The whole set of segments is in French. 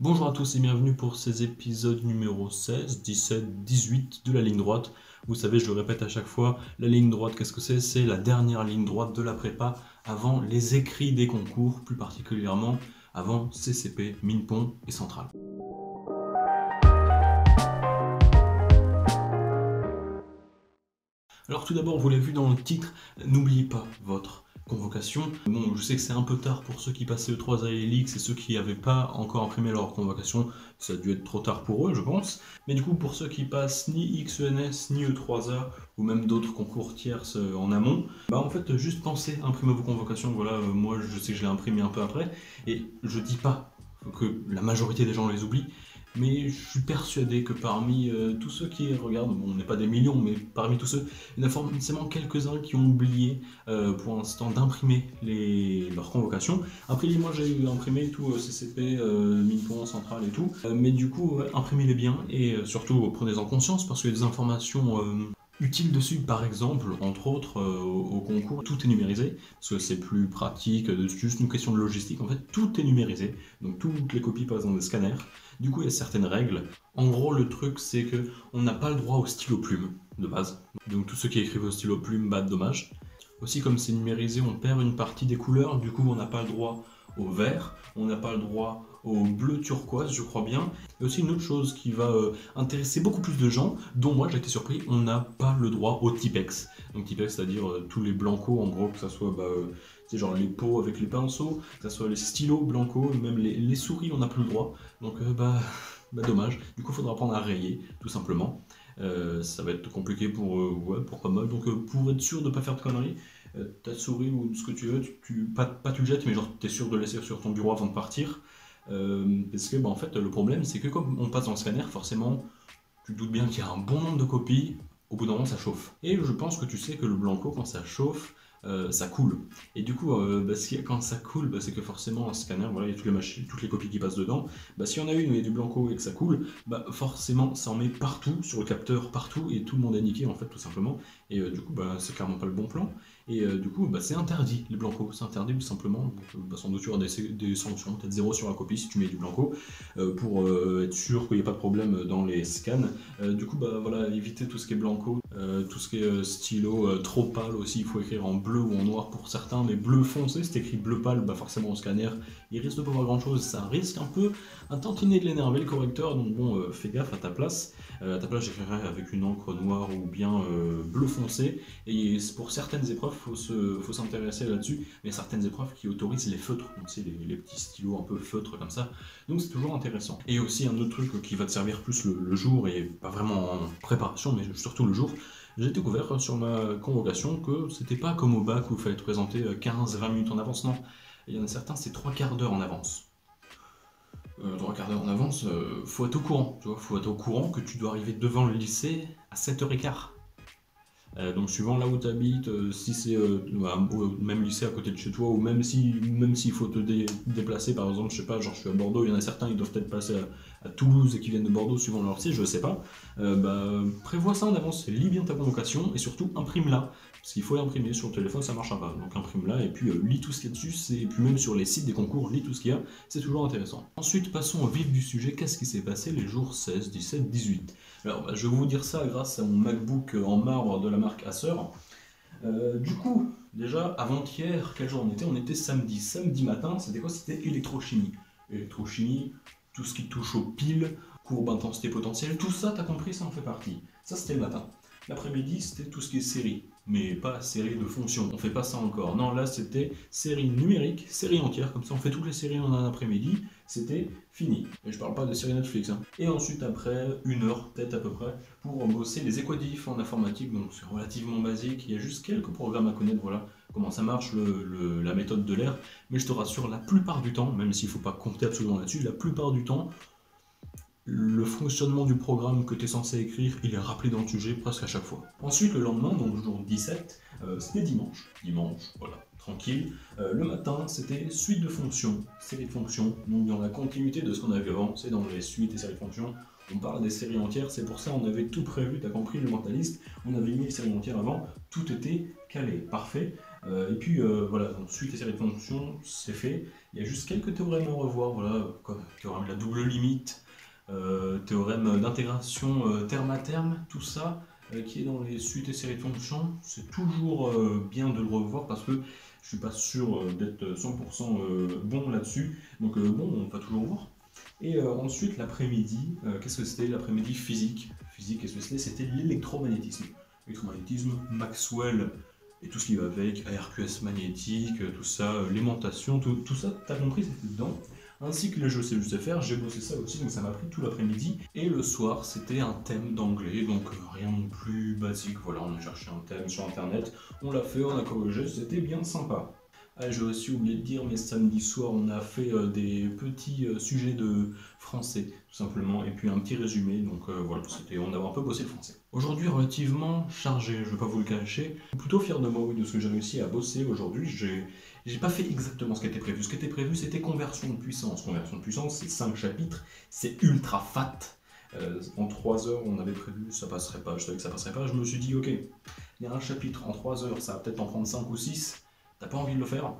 Bonjour à tous et bienvenue pour ces épisodes numéro 16, 17, 18 de la ligne droite. Vous savez, je le répète à chaque fois, la ligne droite, qu'est-ce que c'est? C'est la dernière ligne droite de la prépa avant les écrits des concours, plus particulièrement avant CCP, Minpon et Centrale. Alors tout d'abord, vous l'avez vu dans le titre, n'oubliez pas votre convocation. Bon, je sais que c'est un peu tard pour ceux qui passaient E3A et Elix et ceux qui n'avaient pas encore imprimé leur convocation, ça a dû être trop tard pour eux, je pense. Mais du coup, pour ceux qui passent ni XENS, ni E3A, ou même d'autres concours tierces en amont, bah en fait, juste pensez, imprimez vos convocations. Voilà, moi je sais que je l'ai imprimé un peu après, et je dis pas que la majorité des gens les oublient, mais je suis persuadé que parmi tous ceux qui regardent, bon, on n'est pas des millions, mais parmi tous ceux, il y en a forcément quelques-uns qui ont oublié pour l'instant d'imprimer leurs convocations. Après, moi j'ai imprimé tout CCP, Minpon, Centrale et tout, mais du coup, imprimez-les bien et surtout prenez-en conscience parce qu'il y a des informations utiles dessus. Par exemple, entre autres, au concours, tout est numérisé parce que c'est plus pratique, c'est juste une question de logistique. En fait, tout est numérisé, donc toutes les copies passent dans des scanners. Du coup, il y a certaines règles. En gros, le truc, c'est que on n'a pas le droit au stylo plume de base. Donc tous ceux qui écrivent au stylo plume, bah dommage. Aussi, comme c'est numérisé, on perd une partie des couleurs. Du coup, on n'a pas le droit au vert, on n'a pas le droit au bleu turquoise, je crois bien. Et aussi une autre chose qui va intéresser beaucoup plus de gens, dont moi j'ai été surpris, on n'a pas le droit au Tipex. Donc Tipex, c'est-à-dire tous les blancos, en gros, que ça soit c'est genre les pots avec les pinceaux, que ce soit les stylos blancos, même les souris, on n'a plus le droit. Donc dommage. Du coup, il faudra apprendre à rayer, tout simplement. Ça va être compliqué pour pas mal. Donc pour être sûr de ne pas faire de conneries, ta souris ou ce que tu veux, pas tu le jettes, mais genre tu es sûr de le laisser sur ton bureau avant de partir. Parce que en fait le problème c'est que comme on passe dans le scanner, forcément tu te doutes bien qu'il y a un bon nombre de copies, au bout d'un moment ça chauffe. Et je pense que tu sais que le blanco quand ça chauffe, ça coule. Et du coup, quand ça coule, c'est que forcément un scanner, voilà, il y a toutes les copies qui passent dedans. S'il y en a une où il y a du blanco et que ça coule, forcément ça en met partout, sur le capteur, partout, et tout le monde est niqué en fait tout simplement. Et du coup, c'est clairement pas le bon plan. Et du coup, c'est interdit les blancos, c'est interdit tout simplement. Donc, sans doute il y aura des sanctions, peut-être 0 sur la copie si tu mets du blanco, pour être sûr qu'il n'y ait pas de problème dans les scans. Du coup, voilà, éviter tout ce qui est blanco, tout ce qui est stylo trop pâle aussi, il faut écrire en bleu ou en noir pour certains, mais bleu foncé, c'est écrit bleu pâle, forcément au scanner, il risque de pas voir grand chose, ça risque un tantinet de l'énerver le correcteur, donc bon, fais gaffe à ta place. À ta place, j'écrirai avec une encre noire ou bien bleu foncé, et pour certaines épreuves, faut s'intéresser là-dessus, mais certaines épreuves qui autorisent les feutres, donc c'est les petits stylos un peu feutres comme ça, donc c'est toujours intéressant. Et aussi un autre truc qui va te servir plus le jour, et pas vraiment en préparation, mais surtout le jour, j'ai découvert sur ma convocation que c'était pas comme au bac où il fallait te présenter 15-20 minutes en avance, non. Il y en a certains, c'est 3 quarts d'heure en avance. 3 quarts d'heure en avance, faut être au courant, tu vois, faut être au courant que tu dois arriver devant le lycée à 7h15. Donc suivant là où tu habites, si c'est au même lycée à côté de chez toi, ou même s'il faut te déplacer, par exemple, je sais pas, genre je suis à Bordeaux, il y en a certains, ils doivent peut-être passer à Toulouse et qui viennent de Bordeaux suivant leur site, je sais pas. Prévois ça en avance, lis bien ta convocation et surtout imprime-la. Parce qu'il faut l'imprimer sur le téléphone, ça marchera pas. Donc imprime-la et puis lis tout ce qu'il y a dessus, et puis même sur les sites des concours, lis tout ce qu'il y a, c'est toujours intéressant. Ensuite, passons au vif du sujet, qu'est-ce qui s'est passé les jours 16, 17, 18 ? Alors, je vais vous dire ça grâce à mon MacBook en marbre de la marque Acer. Du coup, déjà, avant-hier, quel jour on était? On était samedi. Samedi matin, c'était quoi? C'était électrochimie. Électrochimie, tout ce qui touche aux piles, courbe intensité potentielle, tout ça, t'as compris, ça en fait partie. Ça, c'était le matin. L'après-midi, c'était tout ce qui est série, mais pas série de fonctions. On fait pas ça encore. Non, là, c'était série numérique, série entière, comme ça, on fait toutes les séries en un après-midi. C'était fini. Et je parle pas de série Netflix. Hein. Et ensuite, après, 1 heure, peut-être à peu près, pour bosser les équadifs en informatique. Donc, c'est relativement basique. Il y a juste quelques programmes à connaître. Voilà comment ça marche, la méthode de l'air. Mais je te rassure, la plupart du temps, même s'il faut pas compter absolument là-dessus, la plupart du temps, le fonctionnement du programme que tu es censé écrire, il est rappelé dans le sujet presque à chaque fois. Ensuite, le lendemain, donc le jour 17, c'était dimanche. Dimanche, voilà, tranquille. Le matin, c'était suite de fonctions, série de fonctions. Donc dans la continuité de ce qu'on avait avant, c'est dans les suites et séries de fonctions, on parle des séries entières, c'est pour ça on avait tout prévu, t'as compris le mentaliste, on avait mis les séries entières avant, tout était calé, parfait. Et puis voilà, donc suite et série de fonctions, c'est fait. Il y a juste quelques théorèmes à revoir, voilà, comme théorème de la double limite, théorème d'intégration terme à terme, tout ça qui est dans les suites et séries de fonctions. C'est toujours bien de le revoir parce que je suis pas sûr d'être 100% bon là-dessus. Donc bon, on va toujours voir. Et ensuite, l'après-midi, qu'est-ce que c'était? L'après-midi physique. Physique, qu'est-ce que c'était? C'était l'électromagnétisme. L'électromagnétisme, Maxwell et tout ce qui va avec, ARQS magnétique, tout ça, l'aimantation, tout ça, t'as compris, c'était dedans. Ainsi que les jeux CJCFR, j'ai bossé ça aussi, donc ça m'a pris tout l'après-midi. Et le soir, c'était un thème d'anglais, donc rien de plus basique. Voilà, on a cherché un thème sur internet, on l'a fait, on a corrigé, c'était bien sympa. Ah, j'ai aussi oublié de dire, mais samedi soir, on a fait des petits sujets de français, tout simplement, et puis un petit résumé. Donc voilà, on avait un peu bossé le français. Aujourd'hui, relativement chargé, je ne vais pas vous le cacher. Je suis plutôt fier de moi, oui, de ce que j'ai réussi à bosser aujourd'hui. J'ai pas fait exactement ce qui était prévu. Ce qui était prévu, c'était conversion de puissance. Conversion de puissance, c'est 5 chapitres, c'est ultra fat. En 3 heures, on avait prévu, ça passerait pas, je savais que ça passerait pas. Je me suis dit, ok, il y a un chapitre en 3 heures, ça va peut-être en prendre 5 ou 6. T'as pas envie de le faire?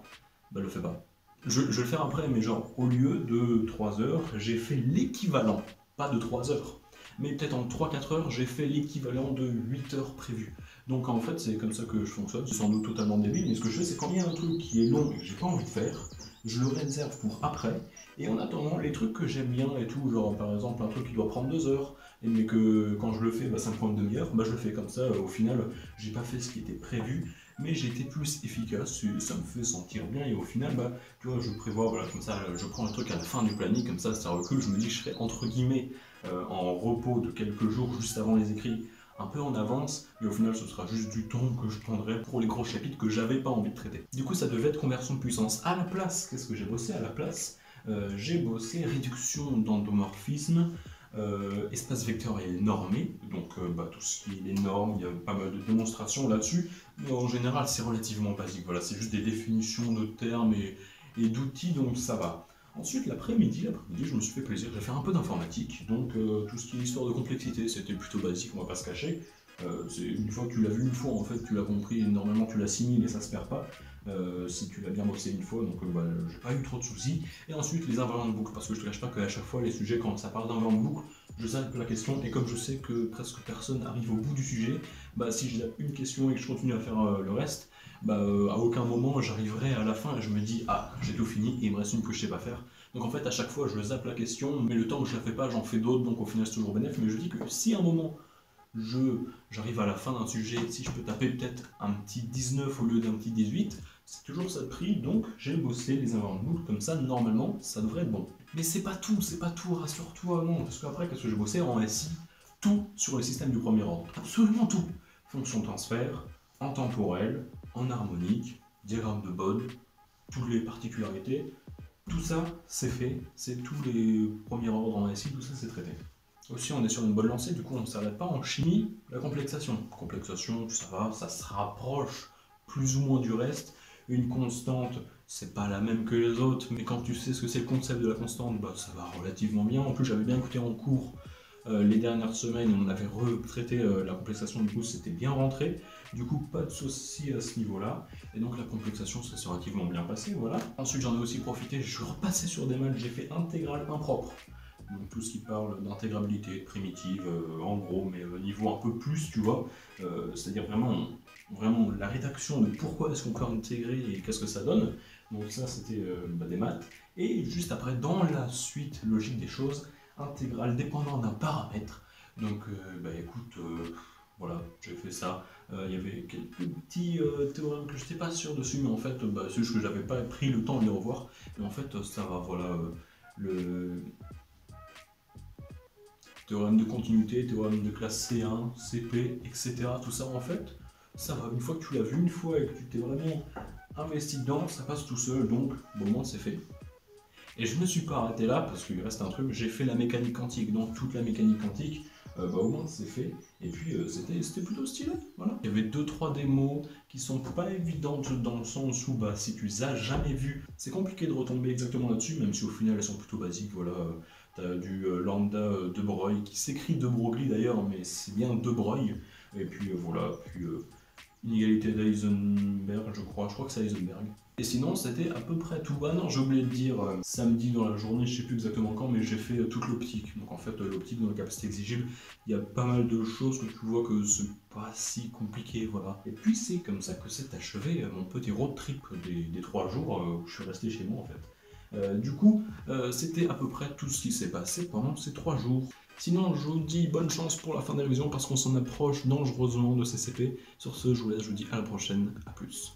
Bah le fais pas. Je vais le faire après, mais genre au lieu de 3 heures, j'ai fait l'équivalent, pas de 3 heures, mais peut-être en 3-4 heures, j'ai fait l'équivalent de 8 heures prévues. Donc en fait, c'est comme ça que je fonctionne, c'est sans doute totalement débile, mais ce que je fais, c'est quand il y a un truc qui est long et que j'ai pas envie de faire, je le réserve pour après, et en attendant, les trucs que j'aime bien et tout, genre par exemple un truc qui doit prendre 2 heures, mais que quand je le fais, ça me prend une demi-heure, je le fais comme ça, au final, j'ai pas fait ce qui était prévu, mais j'ai été plus efficace, ça me fait sentir bien, et au final, tu vois, je prévois, voilà, comme ça, je prends le truc à la fin du planning, comme ça recule, je me dis que je serai entre guillemets en repos de quelques jours juste avant les écrits, un peu en avance, mais au final ce sera juste du temps que je prendrai pour les gros chapitres que j'avais pas envie de traiter. Du coup ça devait être conversion de puissance. À la place, qu'est-ce que j'ai bossé à la place? J'ai bossé réduction d'endomorphisme, espace vectoriel normé, donc tout ce qui est les normes, il y a pas mal de démonstrations là-dessus, mais en général c'est relativement basique, voilà, c'est juste des définitions de termes et d'outils, donc ça va. Ensuite, l'après-midi, je me suis fait plaisir, j'ai fait un peu d'informatique, donc tout ce qui est histoire de complexité, c'était plutôt basique, on va pas se cacher. Une fois que tu l'as vu une fois, en fait, tu l'as compris, et normalement tu l'assimiles et ça se perd pas, si tu l'as bien bossé une fois, donc j'ai pas eu trop de soucis. Et ensuite, les invariants de boucle, parce que je te cache pas qu'à chaque fois, les sujets, quand ça parle d'invariants de boucle, je sais la question, et comme je sais que presque personne arrive au bout du sujet, si j'ai une question et que je continue à faire le reste, à aucun moment j'arriverai à la fin et je me dis ah j'ai tout fini et il me reste une que je sais pas faire. Donc en fait à chaque fois je zappe la question, mais le temps que je la fais pas j'en fais d'autres, donc au final c'est toujours bénéf. Mais je dis que si à un moment j'arrive à la fin d'un sujet, si je peux taper peut-être un petit 19 au lieu d'un petit 18, c'est toujours ça de prix, donc j'ai bossé les invariants de boucle, comme ça normalement ça devrait être bon. Mais c'est pas tout, rassure-toi, non, parce qu'après qu'est-ce que j'ai bossé en SI? Tout sur le système du premier ordre, absolument tout. Fonction transfert, en temporel, en harmonique, diagramme de Bode, toutes les particularités, tout ça c'est fait, c'est tous les premiers ordres en SI, tout ça c'est traité. Aussi on est sur une bonne lancée, du coup on ne s'arrête pas en chimie, la complexation. Complexation, ça va, ça se rapproche plus ou moins du reste. Une constante, c'est pas la même que les autres, mais quand tu sais ce que c'est le concept de la constante, ça va relativement bien. En plus j'avais bien écouté en cours les dernières semaines, on avait retraité la complexation, du coup c'était bien rentré, du coup pas de soucis à ce niveau-là, et donc la complexation ça s'est relativement bien passé, voilà. Ensuite j'en ai aussi profité, je suis repassé sur des maths, j'ai fait intégrale impropre, donc tout ce qui parle d'intégrabilité, de primitive, en gros, mais niveau un peu plus, tu vois, c'est-à-dire vraiment la rédaction de pourquoi est-ce qu'on peut intégrer et qu'est-ce que ça donne, donc ça c'était des maths, et juste après, dans la suite logique des choses, intégrale dépendant d'un paramètre. Donc écoute, voilà, j'ai fait ça. Il y avait quelques petits théorèmes que je n'étais pas sûr dessus, mais en fait, c'est juste que j'avais pas pris le temps de les revoir. Mais en fait, ça va, voilà, le théorème de continuité, théorème de classe C1, CP, etc. Tout ça, en fait, ça va. Une fois que tu l'as vu, une fois et que tu t'es vraiment investi dedans, ça passe tout seul, donc au moins c'est fait. Et je ne me suis pas arrêté là parce qu'il reste un truc, j'ai fait la mécanique quantique, donc toute la mécanique quantique, au moins c'est fait, et puis c'était plutôt stylé, voilà. Il y avait 2-3 démos qui sont pas évidentes dans le sens où si tu les as jamais vues, c'est compliqué de retomber exactement là-dessus, même si au final elles sont plutôt basiques, voilà. T'as du lambda de Broglie, qui s'écrit de Broglie d'ailleurs, mais c'est bien de Broglie, et puis voilà, puis Inégalité d'Eisenberg, je crois que c'est Heisenberg. Et sinon, c'était à peu près tout. Ah non, j'ai oublié de dire, samedi dans la journée, je sais plus exactement quand, mais j'ai fait toute l'optique. Donc en fait, l'optique dans la capacité exigible, il y a pas mal de choses que tu vois que c'est pas si compliqué, voilà. Et puis c'est comme ça que s'est achevé mon petit road trip des 3 jours où je suis resté chez moi en fait. Du coup, c'était à peu près tout ce qui s'est passé pendant ces 3 jours. Sinon, je vous dis bonne chance pour la fin des révisions parce qu'on s'en approche dangereusement de CCP. Sur ce, je vous laisse, je vous dis à la prochaine, à plus.